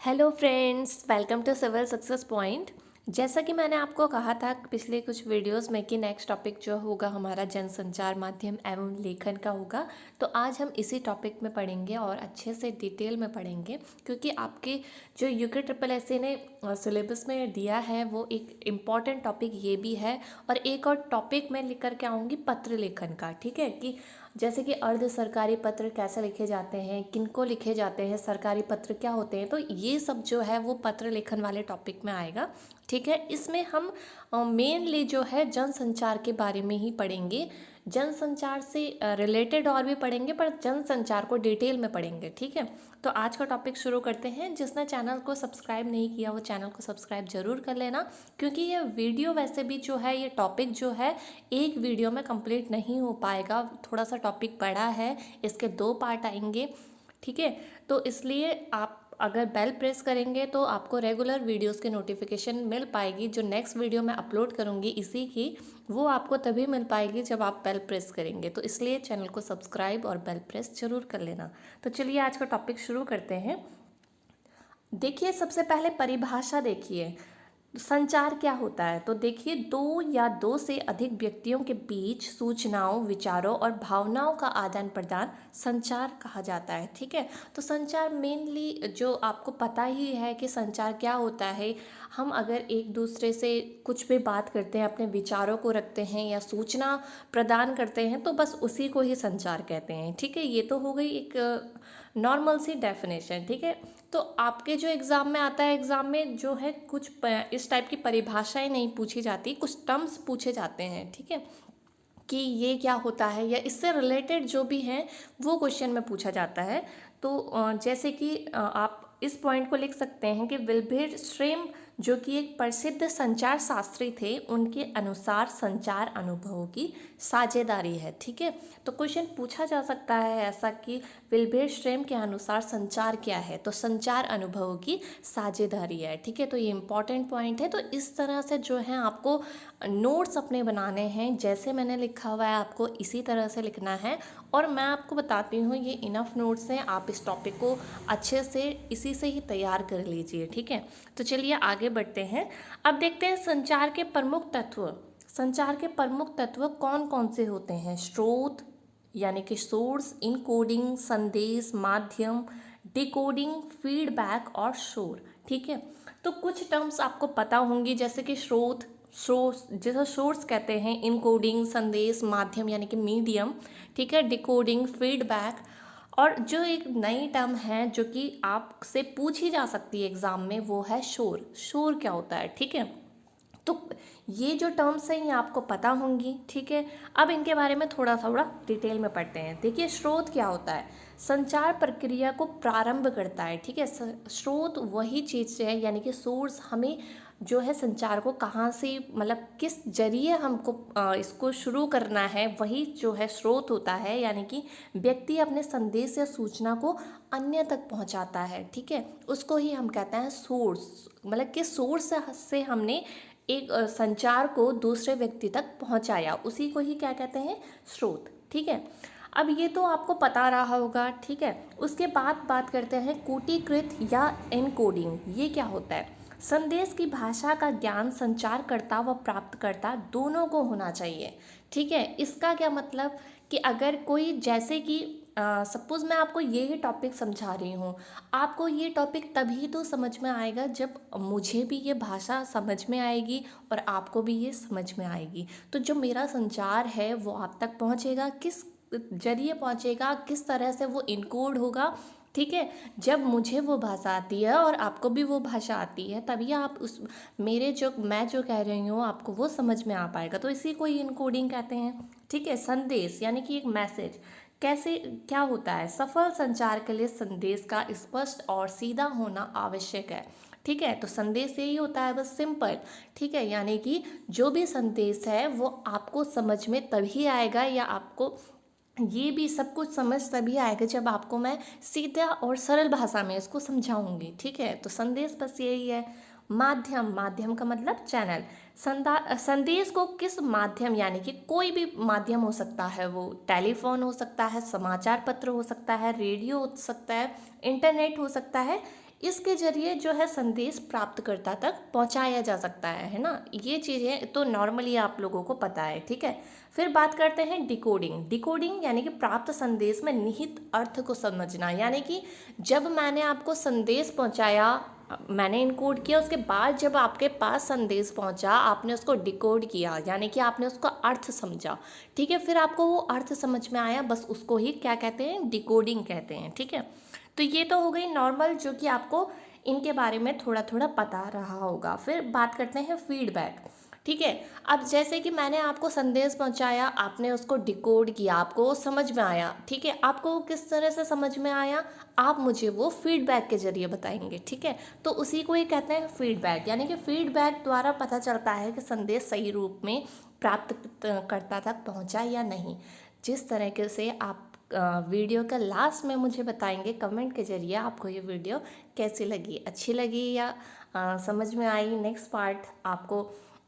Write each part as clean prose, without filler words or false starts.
Hello friends, welcome to civil success point. जैसा कि मैंने आपको कहा था पिछले कुछ वीडियोस में कि नेक्स्ट टॉपिक जो होगा हमारा जनसंचार माध्यम एवं लेखन का होगा। तो आज हम इसी टॉपिक में पढ़ेंगे और अच्छे से डिटेल में पढ़ेंगे, क्योंकि आपके जो यूके ट्रिपल एस ने सिलेबस में दिया है वो एक इम्पॉर्टेंट टॉपिक ये भी है। और एक और टॉपिक मैं लेकर के आऊँगी पत्र लेखन का, ठीक है, कि जैसे कि अर्ध सरकारी पत्र कैसे लिखे जाते हैं, किनको लिखे जाते हैं, सरकारी पत्र क्या होते हैं, तो ये सब जो है वो पत्र लेखन वाले टॉपिक में आएगा। ठीक है, इसमें हम मेनली जो है जनसंचार के बारे में ही पढ़ेंगे। जनसंचार से रिलेटेड और भी पढ़ेंगे, पर जनसंचार को डिटेल में पढ़ेंगे। ठीक है, तो आज का टॉपिक शुरू करते हैं। जिसने चैनल को सब्सक्राइब नहीं किया वो चैनल को सब्सक्राइब जरूर कर लेना, क्योंकि ये वीडियो वैसे भी जो है, ये टॉपिक जो है एक वीडियो में कंप्लीट नहीं हो पाएगा। थोड़ा सा टॉपिक बड़ा है, इसके 2 पार्ट आएंगे। ठीक है, तो इसलिए आप अगर बेल प्रेस करेंगे तो आपको रेगुलर वीडियोस के नोटिफिकेशन मिल पाएगी। जो नेक्स्ट वीडियो मैं अपलोड करूँगी इसी की, वो आपको तभी मिल पाएगी जब आप बेल प्रेस करेंगे। तो इसलिए चैनल को सब्सक्राइब और बेल प्रेस जरूर कर लेना। तो चलिए आज का टॉपिक शुरू करते हैं। देखिए, सबसे पहले परिभाषा देखिए, संचार क्या होता है। तो देखिए, दो या दो से अधिक व्यक्तियों के बीच सूचनाओं, विचारों और भावनाओं का आदान प्रदान संचार कहा जाता है। ठीक है, तो संचार मेनली जो आपको पता ही है कि संचार क्या होता है। हम अगर एक दूसरे से कुछ भी बात करते हैं, अपने विचारों को रखते हैं या सूचना प्रदान करते हैं, तो बस उसी को ही संचार कहते हैं। ठीक है, ये तो हो गई एक नॉर्मल सी डेफिनेशन। ठीक है, तो आपके जो एग्ज़ाम में आता है, एग्ज़ाम में जो है कुछ इस टाइप की परिभाषाएं नहीं पूछी जाती, कुछ टर्म्स पूछे जाते हैं। ठीक है, कि ये क्या होता है या इससे रिलेटेड जो भी हैं वो क्वेश्चन में पूछा जाता है। तो जैसे कि आप इस पॉइंट को लिख सकते हैं कि विल्हेम श्रेम, जो कि एक प्रसिद्ध संचार शास्त्री थे, उनके अनुसार संचार अनुभवों की साझेदारी है। ठीक है, तो क्वेश्चन पूछा जा सकता है ऐसा कि विल्हेम श्रेम के अनुसार संचार क्या है, तो संचार अनुभवों की साझेदारी है। ठीक है, तो ये इंपॉर्टेंट पॉइंट है। तो इस तरह से जो है आपको नोट्स अपने बनाने हैं, जैसे मैंने लिखा हुआ है आपको इसी तरह से लिखना है। और मैं आपको बताती हूँ, ये इनफ नोट्स हैं, आप इस टॉपिक को अच्छे से इसी से ही तैयार कर लीजिए। ठीक है, तो चलिए आगे बढ़ते हैं। अब देखते हैं संचार के प्रमुख तत्व। संचार के प्रमुख तत्व कौन कौन से होते हैं। स्रोत यानी कि सोर्स, इनकोडिंग संदेश, माध्यम, डिकोडिंग, फीडबैक और शोर। ठीक है, तो कुछ टर्म्स आपको पता होंगी, जैसे कि स्रोत, सोर्स जैसे सोर्स कहते हैं, इनकोडिंग संदेश, माध्यम यानी कि मीडियम। ठीक है, डिकोडिंग, फीडबैक, और जो एक नई टर्म है जो कि आपसे पूछी जा सकती है एग्जाम में, वो है शोर। शोर क्या होता है। ठीक है, तो ये जो टर्म्स हैं ये आपको पता होंगी। ठीक है, अब इनके बारे में थोड़ा थोड़ा डिटेल में पढ़ते हैं। देखिए, स्रोत क्या होता है। संचार प्रक्रिया को प्रारंभ करता है। ठीक है, स्रोत वही चीज़ है, यानी कि सोर्स हमें जो है संचार को कहाँ से, मतलब किस जरिए हमको इसको शुरू करना है, वही जो है स्रोत होता है। यानी कि व्यक्ति अपने संदेश या सूचना को अन्य तक पहुंचाता है। ठीक है, उसको ही हम कहते हैं सोर्स, मतलब किस सोर्स से हमने एक संचार को दूसरे व्यक्ति तक पहुंचाया, उसी को ही क्या कहते हैं, स्रोत। ठीक है, अब ये तो आपको पता रहा होगा। ठीक है, उसके बाद बात करते हैं कूटीकृत या एनकोडिंग। ये क्या होता है। संदेश की भाषा का ज्ञान संचारकर्ता व प्राप्तकर्ता दोनों को होना चाहिए। ठीक है, इसका क्या मतलब कि अगर कोई, जैसे कि सपोज़ मैं आपको ये ही टॉपिक समझा रही हूँ, आपको ये टॉपिक तभी तो समझ में आएगा जब मुझे भी ये भाषा समझ में आएगी और आपको भी ये समझ में आएगी। तो जो मेरा संचार है वो आप तक पहुँचेगा, किस जरिए पहुँचेगा, किस तरह से वो इनकोड होगा। ठीक है, जब मुझे वो भाषा आती है और आपको भी वो भाषा आती है, तभी आप उस मेरे जो मैं जो कह रही हूँ आपको वो समझ में आ पाएगा। तो इसी को ही इनकोडिंग कहते हैं। ठीक है, संदेश यानी कि एक मैसेज कैसे क्या होता है। सफल संचार के लिए संदेश का स्पष्ट और सीधा होना आवश्यक है। ठीक है, तो संदेश यही होता है, बस सिंपल। ठीक है, यानी कि जो भी संदेश है वो आपको समझ में तभी आएगा, या आपको ये भी सब कुछ समझ तभी आएगा जब आपको मैं सीधा और सरल भाषा में इसको समझाऊंगी। ठीक है, तो संदेश बस यही है। माध्यम, माध्यम का मतलब चैनल। संदेश को किस माध्यम, यानी कि कोई भी माध्यम हो सकता है, वो टेलीफोन हो सकता है, समाचार पत्र हो सकता है, रेडियो हो सकता है, इंटरनेट हो सकता है, इसके जरिए जो है संदेश प्राप्तकर्ता तक पहुंचाया जा सकता है ना। ये चीज़ें तो नॉर्मली आप लोगों को पता है, ठीक है। फिर बात करते हैं डिकोडिंग। डिकोडिंग यानी कि प्राप्त संदेश में निहित अर्थ को समझना, यानी कि जब मैंने आपको संदेश पहुंचाया, मैंने इनकोड किया, उसके बाद जब आपके पास संदेश पहुंचा आपने उसको डिकोड किया, यानी कि आपने उसका अर्थ समझा, ठीक है। फिर आपको वो अर्थ समझ में आया, बस उसको ही क्या कहते हैं, डिकोडिंग कहते हैं, ठीक है। तो ये तो हो गई नॉर्मल, जो कि आपको इनके बारे में थोड़ा थोड़ा पता रहा होगा। फिर बात करते हैं फीडबैक, ठीक है। अब जैसे कि मैंने आपको संदेश पहुंचाया, आपने उसको डिकोड किया, आपको वो समझ में आया, ठीक है। आपको वो किस तरह से समझ में आया, आप मुझे वो फीडबैक के जरिए बताएंगे, ठीक है। तो उसी को ही कहते हैं फीडबैक, यानी कि फीडबैक द्वारा पता चलता है कि संदेश सही रूप में प्राप्तकर्ता तक पहुंचा या नहीं। जिस तरीके से आप वीडियो का लास्ट में मुझे बताएंगे कमेंट के जरिए आपको ये वीडियो कैसी लगी, अच्छी लगी या समझ में आई, नेक्स्ट पार्ट आपको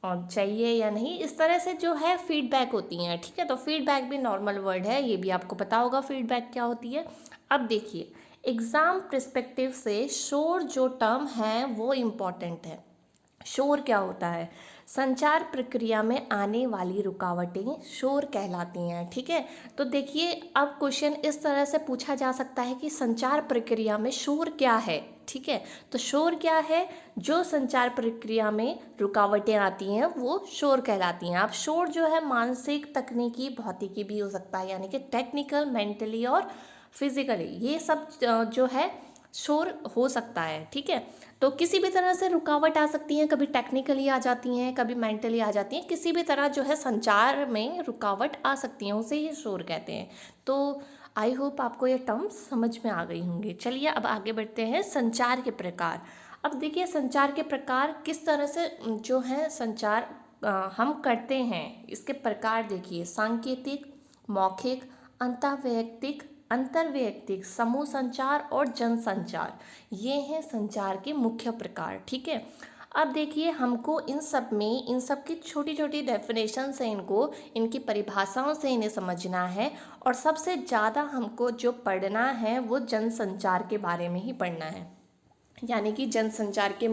चाहिए या नहीं, इस तरह से जो है फीडबैक होती हैं, ठीक है। तो फीडबैक भी नॉर्मल वर्ड है, ये भी आपको पता होगा फीडबैक क्या होती है। अब देखिए एग्ज़ाम पर्सपेक्टिव से शोर जो टर्म है वो इम्पॉर्टेंट है। शोर क्या होता है, संचार प्रक्रिया में आने वाली रुकावटें शोर कहलाती हैं, ठीक है। तो देखिए अब क्वेश्चन इस तरह से पूछा जा सकता है कि संचार प्रक्रिया में शोर क्या है, ठीक है। तो शोर क्या है, जो संचार प्रक्रिया में रुकावटें आती हैं वो शोर कहलाती हैं। अब शोर जो है मानसिक, तकनीकी, भौतिकी भी हो सकता है, यानी कि टेक्निकल, मेंटली और फिजिकली, ये सब जो है शोर हो सकता है, ठीक है। तो किसी भी तरह से रुकावट आ सकती है, कभी टेक्निकली आ जाती हैं, कभी मेंटली आ जाती हैं, किसी भी तरह जो है संचार में रुकावट आ सकती है, उसे ही शोर कहते हैं। तो आई होप आपको ये टर्म्स समझ में आ गई होंगी। चलिए अब आगे बढ़ते हैं संचार के प्रकार। अब देखिए संचार के प्रकार किस तरह से जो है संचार हम करते हैं, इसके प्रकार देखिए, सांकेतिक, मौखिक, अंतरवैयक्तिक, समूह संचार और जनसंचार, ये हैं संचार के मुख्य प्रकार, ठीक है। अब देखिए हमको इन सब की छोटी छोटी डेफिनेशन से, इनकी परिभाषाओं से इन्हें समझना है। और सबसे ज़्यादा हमको जो पढ़ना है वो जनसंचार के बारे में ही पढ़ना है, यानी कि जनसंचार के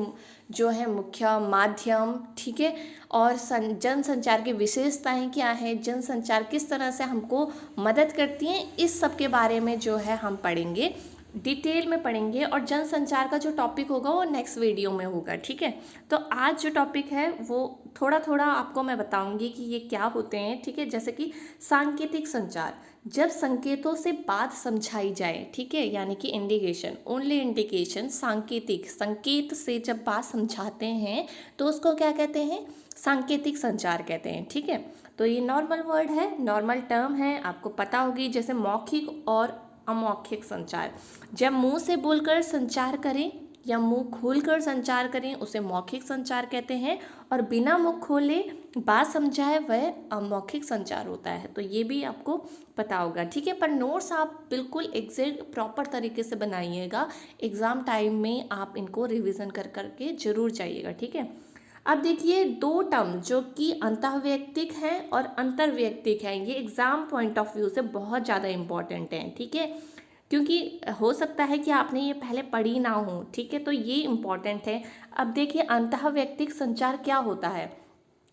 जो है मुख्य माध्यम, ठीक है। और जनसंचार की विशेषताएं क्या है, जनसंचार किस तरह से हमको मदद करती हैं, इस सब के बारे में जो है हम पढ़ेंगे, डिटेल में पढ़ेंगे। और जनसंचार का जो टॉपिक होगा वो नेक्स्ट वीडियो में होगा, ठीक है। तो आज जो टॉपिक है वो थोड़ा थोड़ा आपको मैं बताऊंगी कि ये क्या होते हैं, ठीक है। जैसे कि सांकेतिक संचार, जब संकेतों से बात समझाई जाए, ठीक है, यानी कि इंडिकेशन, ओनली इंडिकेशन। सांकेतिक, संकेत से जब बात समझाते हैं तो उसको क्या कहते हैं, सांकेतिक संचार कहते हैं, ठीक है। तो ये नॉर्मल वर्ड है, नॉर्मल टर्म है, आपको पता होगी। जैसे मौखिक और अमौखिक संचार, जब मुंह से बोलकर संचार करें या मुंह खोलकर संचार करें उसे मौखिक संचार कहते हैं, और बिना मुंह खोले बात समझाए वह अमौखिक संचार होता है। तो ये भी आपको पता होगा, ठीक है। पर नोट्स आप बिल्कुल एग्जैक्ट प्रॉपर तरीके से बनाइएगा, एग्ज़ाम टाइम में आप इनको रिवीजन कर करके जरूर जाइएगा, ठीक है। अब देखिए दो टर्म जो कि अंतःवैयक्तिक हैं और अंतर्वैयक्तिक हैं, ये एग्ज़ाम पॉइंट ऑफ व्यू से बहुत ज़्यादा इम्पॉर्टेंट हैं, ठीक है। क्योंकि हो सकता है कि आपने ये पहले पढ़ी ना हो, ठीक है, तो ये इम्पॉर्टेंट है। अब देखिए अंतःवैयक्तिक संचार क्या होता है,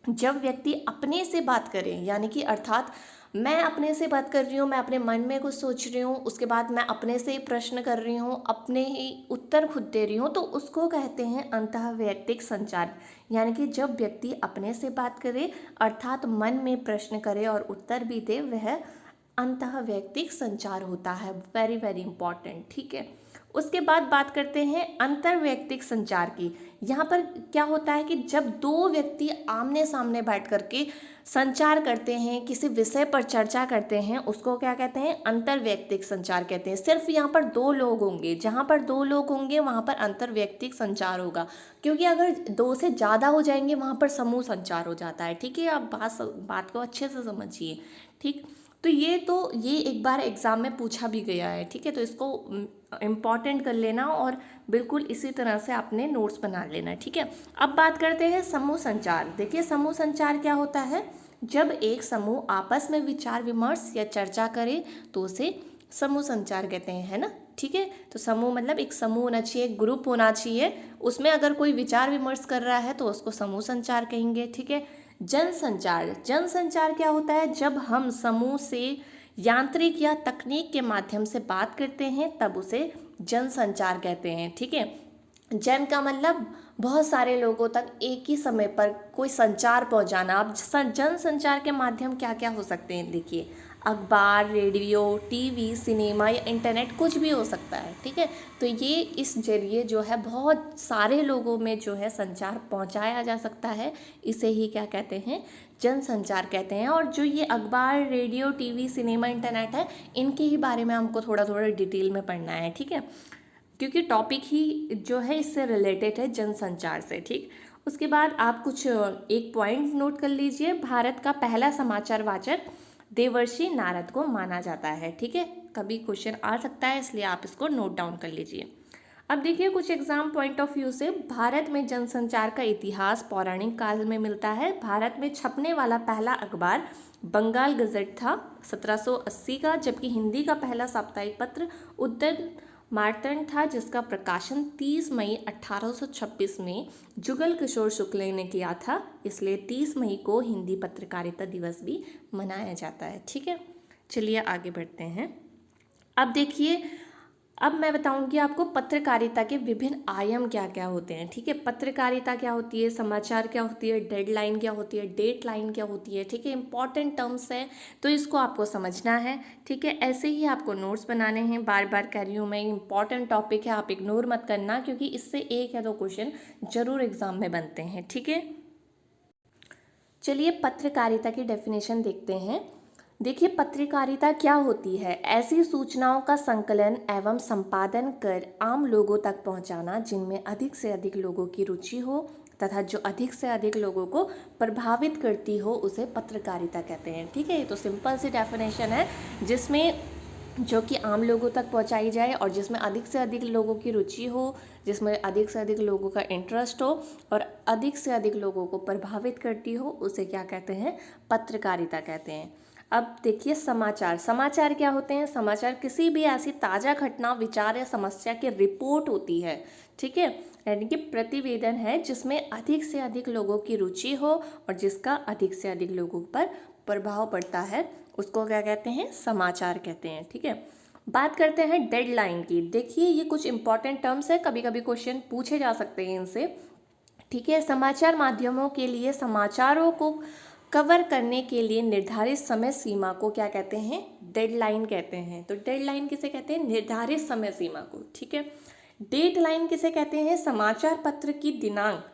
जब व्यक्ति अपने से बात करे, यानी कि अर्थात मैं अपने से बात कर रही हूँ, मैं अपने मन में कुछ सोच रही हूँ, उसके बाद मैं अपने से ही प्रश्न कर रही हूँ, अपने ही उत्तर खुद दे रही हूँ, तो उसको कहते हैं अंतःवैयक्तिक संचार। यानी कि जब व्यक्ति अपने से बात करे अर्थात मन में प्रश्न करे और उत्तर भी दे, वह अंतःवैयक्तिक संचार होता है। वेरी वेरी इंपॉर्टेंट, ठीक है। उसके बाद बात करते हैं अंतर्वैयक्तिक संचार की। यहाँ पर क्या होता है कि जब दो व्यक्ति आमने सामने बैठ करके संचार करते हैं, किसी विषय पर चर्चा करते हैं, उसको क्या कहते हैं, अंतर्वैयक्तिक संचार कहते हैं। सिर्फ यहाँ पर दो लोग होंगे, जहाँ पर दो लोग होंगे वहाँ पर अंतर्वैयक्तिक संचार होगा, क्योंकि अगर दो से ज़्यादा हो जाएंगे वहाँ पर समूह संचार हो जाता है, ठीक है। आप बात को अच्छे से समझिए, ठीक। तो ये एक बार एग्ज़ाम में पूछा भी गया है, ठीक है। तो इसको इम्पॉर्टेंट कर लेना और बिल्कुल इसी तरह से आपने नोट्स बना लेना, ठीक है। अब बात करते हैं समूह संचार। देखिए समूह संचार क्या होता है, जब एक समूह आपस में विचार विमर्श या चर्चा करे तो उसे समूह संचार कहते हैं, है ना। ठीक है। तो समूह मतलब एक समूह होना चाहिए, एक ग्रुप होना चाहिए, उसमें अगर कोई विचार विमर्श कर रहा है तो उसको समूह संचार कहेंगे, ठीक है। जनसंचार, जनसंचार क्या होता है? जब हम समूह से यांत्रिक या तकनीक के माध्यम से बात करते हैं तब उसे जनसंचार कहते हैं, ठीक है। जन का मतलब बहुत सारे लोगों तक एक ही समय पर कोई संचार पहुंचाना। अब जन संचार के माध्यम क्या क्या हो सकते हैं? देखिए, अखबार, रेडियो, टीवी, सिनेमा या इंटरनेट, कुछ भी हो सकता है, ठीक है। तो ये इस जरिए जो है बहुत सारे लोगों में जो है संचार पहुंचाया जा सकता है, इसे ही क्या कहते हैं? जनसंचार कहते हैं। और जो ये अखबार, रेडियो, टीवी, सिनेमा, इंटरनेट है, इनके ही बारे में हमको थोड़ा थोड़ा डिटेल में पढ़ना है, ठीक है, क्योंकि टॉपिक ही जो है इससे रिलेटेड है जनसंचार से, ठीक। उसके बाद आप कुछ एक पॉइंट नोट कर लीजिए। भारत का पहला समाचार वाचक देवर्षि नारद को माना जाता है, ठीक है। कभी क्वेश्चन आ सकता है, इसलिए आप इसको नोट डाउन कर लीजिए। अब देखिए कुछ एग्जाम पॉइंट ऑफ व्यू से भारत में जनसंचार का इतिहास पौराणिक काल में मिलता है। भारत में छपने वाला पहला अखबार बंगाल गजट था 1780 का, जबकि हिंदी का पहला साप्ताहिक पत्र उद्यन मार्तंड था, जिसका प्रकाशन 30 मई 1826 में जुगल किशोर शुक्ल ने किया था। इसलिए 30 मई को हिंदी पत्रकारिता दिवस भी मनाया जाता है, ठीक है। चलिए आगे बढ़ते हैं। अब देखिए, अब मैं बताऊंगी आपको पत्रकारिता के विभिन्न आयाम क्या क्या होते हैं, ठीक है। पत्रकारिता क्या होती है, समाचार क्या होती है, डेडलाइन क्या होती है, डेट लाइन क्या होती है, ठीक है। इंपॉर्टेंट टर्म्स है तो इसको आपको समझना है, ठीक है। ऐसे ही आपको नोट्स बनाने हैं, बार बार कह रही हूँ मैं, इंपॉर्टेंट टॉपिक है, आप इग्नोर मत करना, क्योंकि इससे एक या दो क्वेश्चन जरूर एग्जाम में बनते हैं, ठीक है। चलिए पत्रकारिता की डेफिनेशन देखते हैं। देखिए, पत्रकारिता क्या होती है? ऐसी सूचनाओं का संकलन एवं संपादन कर आम लोगों तक पहुंचाना जिनमें अधिक से अधिक लोगों की रुचि हो तथा जो अधिक से अधिक लोगों को प्रभावित करती हो, उसे पत्रकारिता कहते हैं, ठीक है। ये तो सिंपल सी डेफिनेशन है, जिसमें जो कि आम लोगों तक पहुंचाई जाए और जिसमें अधिक से अधिक लोगों की रुचि हो, जिसमें अधिक से अधिक लोगों का इंटरेस्ट हो और अधिक से अधिक लोगों को प्रभावित करती हो, उसे क्या कहते हैं? पत्रकारिता कहते हैं। अब देखिए समाचार, समाचार क्या होते हैं? समाचार किसी भी ऐसी ताज़ा घटना, विचार या समस्या की रिपोर्ट होती है, ठीक है, यानी कि प्रतिवेदन है जिसमें अधिक से अधिक लोगों की रुचि हो और जिसका अधिक से अधिक लोगों पर प्रभाव पड़ता है, उसको क्या कहते हैं? समाचार कहते हैं, ठीक है। बात करते हैं डेडलाइन की। देखिए ये कुछ इंपॉर्टेंट टर्म्स है, कभी कभी क्वेश्चन पूछे जा सकते हैं इनसे, ठीक है। समाचार माध्यमों के लिए समाचारों को कवर करने के लिए निर्धारित समय सीमा को क्या कहते हैं? डेडलाइन कहते हैं। तो डेडलाइन किसे कहते हैं? निर्धारित समय सीमा को, ठीक है। डेट लाइन किसे कहते हैं? समाचार पत्र की दिनांक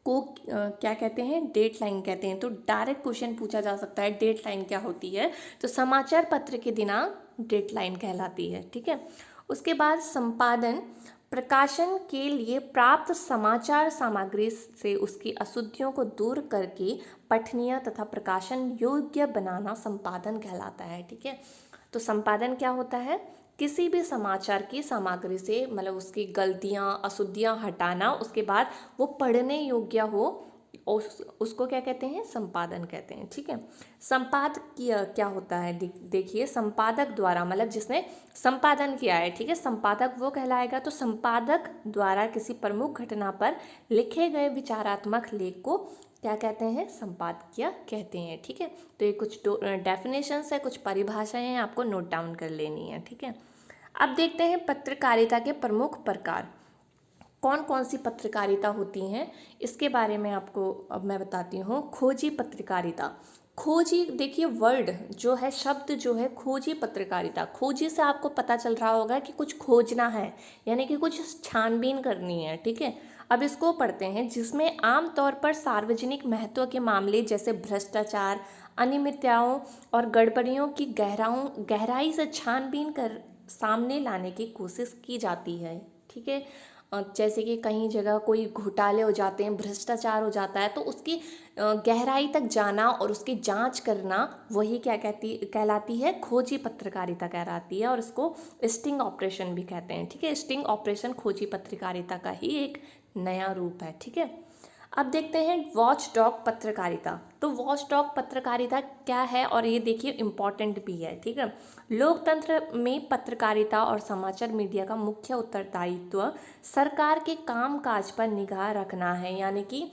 को क्या कहते हैं? डेट लाइन कहते हैं। तो डायरेक्ट क्वेश्चन पूछा जा सकता है, डेट लाइन क्या होती है? तो समाचार पत्र की दिनांक डेट लाइन कहलाती है, ठीक है। उसके बाद संपादन, प्रकाशन के लिए प्राप्त समाचार सामग्री से उसकी अशुद्धियों को दूर करके पठनीय तथा प्रकाशन योग्य बनाना संपादन कहलाता है, ठीक है। तो संपादन क्या होता है? किसी भी समाचार की सामग्री से मतलब उसकी गलतियाँ, अशुद्धियाँ हटाना, उसके बाद वो पढ़ने योग्य हो, उसको क्या कहते हैं? संपादन कहते हैं, ठीक है। संपादक क्या होता है? देखिए, संपादक द्वारा मतलब जिसने संपादन किया है, ठीक है, संपादक वो कहलाएगा। तो संपादक द्वारा किसी प्रमुख घटना पर लिखे गए विचारात्मक लेख को क्या कहते हैं? संपादकीय कहते हैं, ठीक है। तो ये कुछ डेफिनेशंस है, कुछ परिभाषाएं हैं, आपको नोट डाउन कर लेनी है, ठीक है। अब देखते हैं पत्रकारिता के प्रमुख प्रकार कौन कौन सी पत्रकारिता होती हैं, इसके बारे में आपको अब मैं बताती हूँ। खोजी पत्रकारिता। खोजी, देखिए वर्ड जो है, शब्द जो है खोजी पत्रकारिता, खोजी से आपको पता चल रहा होगा कि कुछ खोजना है, यानी कि कुछ छानबीन करनी है, ठीक है। अब इसको पढ़ते हैं, जिसमें आमतौर पर सार्वजनिक महत्व के मामले जैसे भ्रष्टाचार, अनियमितताओं और गड़बड़ियों की गहराई से छानबीन कर सामने लाने की कोशिश की जाती है, ठीक है। जैसे कि कहीं जगह कोई घोटाले हो जाते हैं, भ्रष्टाचार हो जाता है, तो उसकी गहराई तक जाना और उसकी जांच करना, वही क्या कहलाती है? खोजी पत्रकारिता कहलाती है। और इसको स्टिंग ऑपरेशन भी कहते हैं, ठीक है। स्टिंग ऑपरेशन खोजी पत्रकारिता का ही एक नया रूप है, ठीक है। अब देखते हैं वॉच डॉग पत्रकारिता। तो वॉच डॉग पत्रकारिता क्या है, और ये देखिए इम्पॉर्टेंट भी है, ठीक है। लोकतंत्र में पत्रकारिता और समाचार मीडिया का मुख्य उत्तरदायित्व सरकार के कामकाज पर निगाह रखना है, यानी कि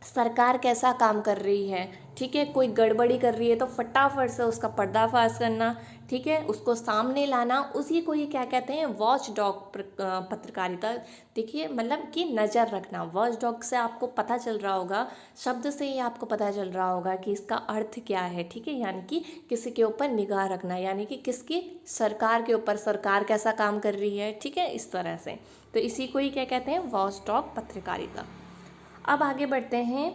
सरकार कैसा काम कर रही है, ठीक है। कोई गड़बड़ी कर रही है तो फटाफट से उसका पर्दाफाश करना, ठीक है, उसको सामने लाना, उसी को ही क्या कहते हैं, वॉच डॉग पत्रकारिता। देखिए मतलब कि नज़र रखना। वॉच डॉग से आपको पता चल रहा होगा, शब्द से ही आपको पता चल रहा होगा कि इसका अर्थ क्या है, ठीक है। यानी कि किसी के ऊपर निगाह रखना, यानी कि किसकी, सरकार के ऊपर, सरकार कैसा काम कर रही है, ठीक है, इस तरह से। तो इसी को ही क्या कहते हैं, वॉच डॉग पत्रकारिता। अब आगे बढ़ते हैं,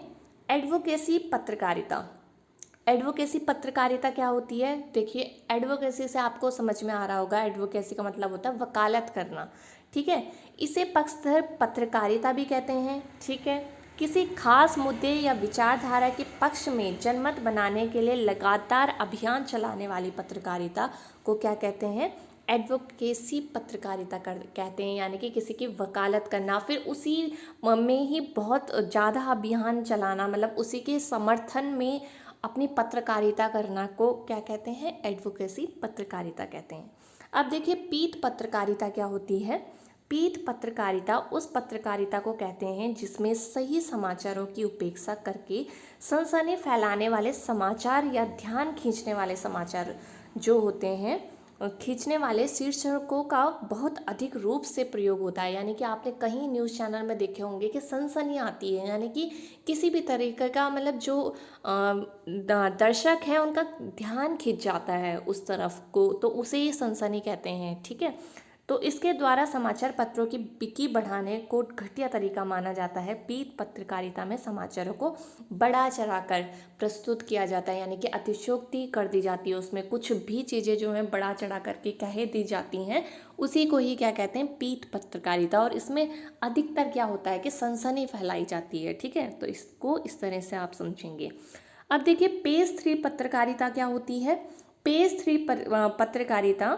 एडवोकेसी पत्रकारिता। एडवोकेसी पत्रकारिता क्या होती है, देखिए एडवोकेसी से आपको समझ में आ रहा होगा, एडवोकेसी का मतलब होता है वकालत करना, ठीक है। इसे पक्षधर पत्रकारिता भी कहते हैं, ठीक है। किसी खास मुद्दे या विचारधारा के पक्ष में जनमत बनाने के लिए लगातार अभियान चलाने वाली पत्रकारिता को क्या कहते हैं, एडवोकेसी पत्रकारिता कहते हैं। यानी कि किसी की वकालत करना, फिर उसी में ही बहुत ज़्यादा अभियान चलाना, मतलब उसी के समर्थन में अपनी पत्रकारिता करना को क्या कहते हैं, एडवोकेसी पत्रकारिता कहते हैं। अब देखिए पीठ पत्रकारिता क्या होती है। पीठ पत्रकारिता उस पत्रकारिता को कहते हैं जिसमें सही समाचारों की उपेक्षा करके सनसनी फैलाने वाले समाचार या ध्यान खींचने वाले समाचार जो होते हैं, खींचने वाले शीर्षकों का बहुत अधिक रूप से प्रयोग होता है। यानी कि आपने कहीं न्यूज़ चैनल में देखे होंगे कि सनसनी आती है, यानी कि किसी भी तरीके का मतलब जो दर्शक हैं उनका ध्यान खींच जाता है उस तरफ को, तो उसे ही सनसनी कहते हैं, ठीक है। तो इसके द्वारा समाचार पत्रों की बिक्री बढ़ाने को घटिया तरीका माना जाता है। पीठ पत्रकारिता में समाचारों को बढ़ा चढ़ाकर प्रस्तुत किया जाता है, यानी कि अतिशयोक्ति कर दी जाती है, उसमें कुछ भी चीज़ें जो हैं बढ़ा चढ़ा करके कह दी जाती हैं, उसी को ही क्या कहते हैं, पीठ पत्रकारिता। और इसमें अधिकतर क्या होता है कि सनसनी फैलाई जाती है, ठीक है। तो इसको इस तरह से आप समझेंगे। अब देखिए पेज 3 पत्रकारिता क्या होती है। पेज 3 पत्रकारिता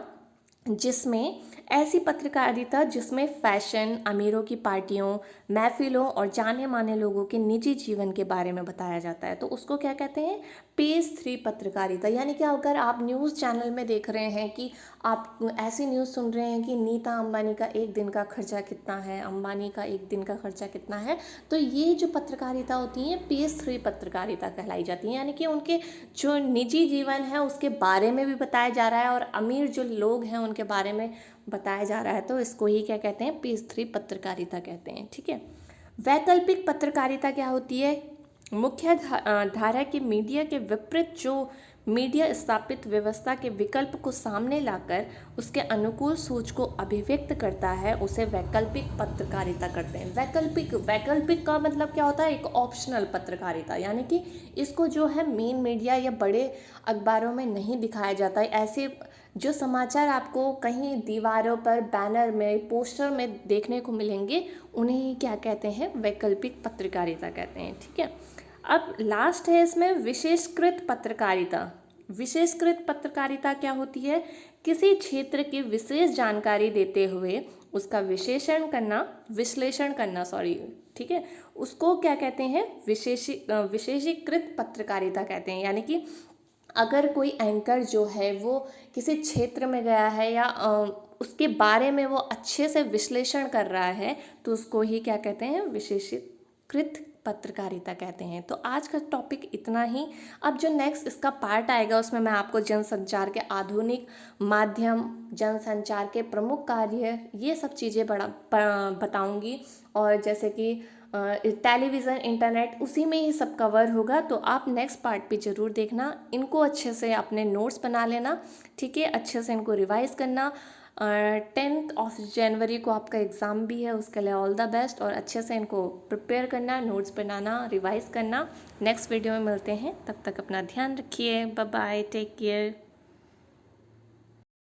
जिसमें ऐसी पत्रकारिता जिसमें फैशन, अमीरों की पार्टियों, महफिलों और जाने माने लोगों के निजी जीवन के बारे में बताया जाता है, तो उसको क्या कहते हैं, पेज 3 पत्रकारिता। यानी कि अगर आप न्यूज़ चैनल में देख रहे हैं कि आप ऐसी न्यूज़ सुन रहे हैं कि नीता अंबानी का एक दिन का खर्चा कितना है, अंबानी का एक दिन का खर्चा कितना है, तो ये जो पत्रकारिता होती है पेज 3 पत्रकारिता कहलाई जाती है। यानी कि उनके जो निजी जीवन है उसके बारे में भी बताया जा रहा है, और अमीर जो लोग हैं उनके बारे में बताया जा रहा है, तो इसको ही क्या कहते हैं, पेज 3 पत्रकारिता कहते हैं, ठीक है। वैकल्पिक पत्रकारिता क्या होती है। मुख्य धारा के मीडिया के विपरीत जो मीडिया स्थापित व्यवस्था के विकल्प को सामने लाकर उसके अनुकूल सोच को अभिव्यक्त करता है, उसे वैकल्पिक पत्रकारिता करते हैं। वैकल्पिक का मतलब क्या होता है, एक ऑप्शनल पत्रकारिता, यानी कि इसको जो है मेन मीडिया या बड़े अखबारों में नहीं दिखाया जाता है। ऐसे जो समाचार आपको कहीं दीवारों पर, बैनर में, पोस्टर में देखने को मिलेंगे, उन्हें ही क्या कहते हैं, वैकल्पिक पत्रकारिता कहते हैं, ठीक है। अब लास्ट है इसमें विशेषकृत पत्रकारिता। विशेषकृत पत्रकारिता क्या होती है, किसी क्षेत्र की विशेष जानकारी देते हुए उसका विश्लेषण करना, ठीक है, उसको क्या कहते हैं, विशेषीकृत पत्रकारिता कहते हैं। यानी कि अगर कोई एंकर जो है वो किसी क्षेत्र में गया है या उसके बारे में वो अच्छे से विश्लेषण कर रहा है, तो उसको ही क्या कहते हैं, विशेषीकृत पत्रकारिता कहते हैं। तो आज का टॉपिक इतना ही। अब जो नेक्स्ट इसका पार्ट आएगा उसमें मैं आपको जनसंचार के आधुनिक माध्यम, जनसंचार के प्रमुख कार्य, ये सब चीज़ें बताऊंगी। और जैसे कि टेलीविज़न, इंटरनेट, उसी में ही सब कवर होगा। तो आप नेक्स्ट पार्ट पे ज़रूर देखना, इनको अच्छे से अपने नोट्स बना लेना, ठीक है, अच्छे से इनको रिवाइज़ करना। 10 जनवरी को आपका एग्ज़ाम भी है, उसके लिए ऑल द बेस्ट, और अच्छे से इनको प्रिपेयर करना, नोट्स बनाना, रिवाइज़ करना। नेक्स्ट वीडियो में मिलते हैं, तब तक अपना ध्यान रखिए, बाय बाय, टेक केयर।